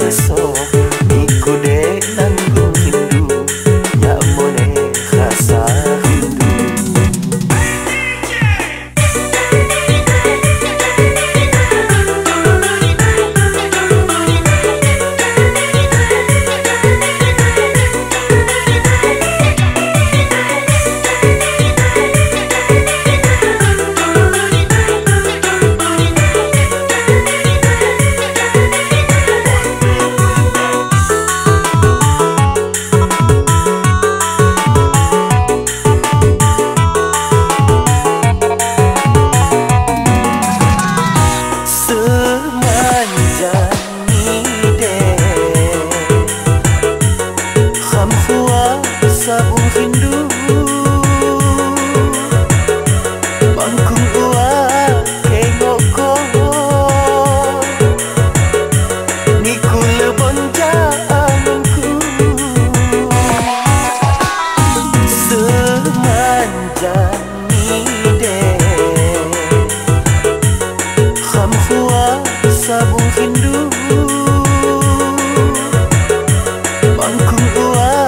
leso iku de nanggung hindu ya mone rasa rindu. Sabung rindu bangkung ua kengok ko niku lebon jaanku semanjang ni de kham khua sabung rindu bangkung ua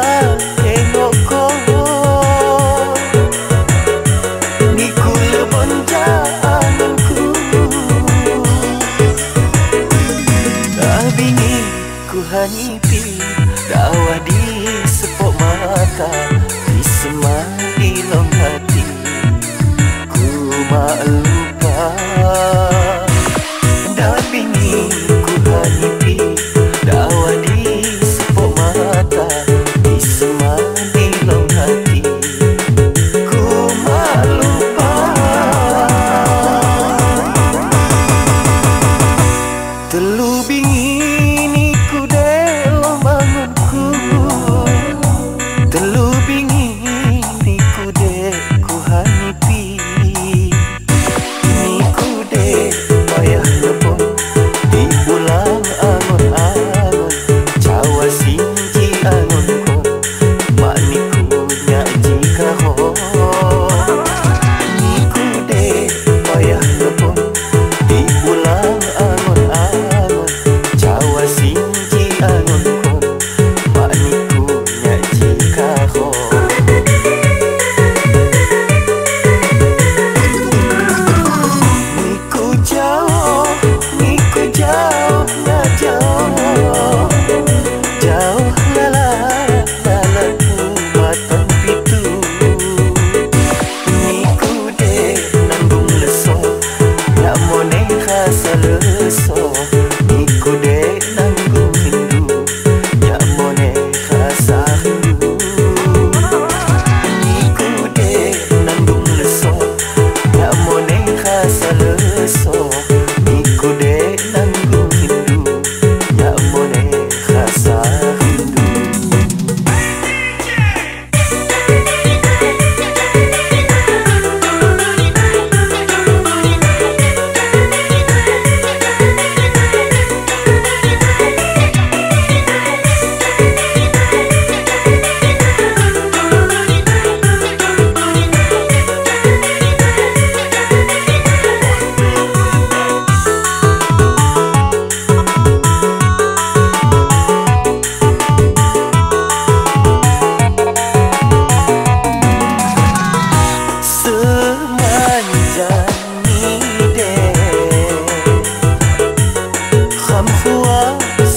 hanipi dawa di sepok mata di semai long hati ku lupa dawa bini ku hanipi dawa di sepok mata di semai long hati ku lupa telu bingi leso iku de nanggung hindu ya mone rasa rindu iku de nanggung leso ya mone rasa leso iku de nanggung hindu ya mone rasa rindu.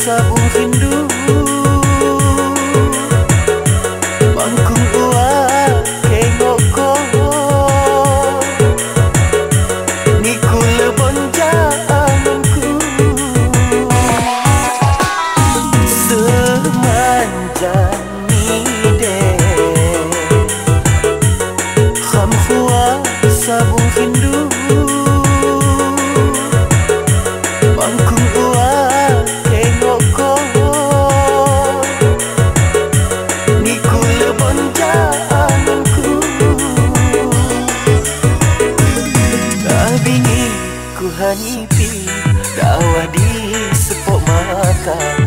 Sabung rindu bangkung ua kengok ko niku lebon jaanku semanjang ni de kham khua sabung rindu bangkung ua hanipi dawa di sepok mata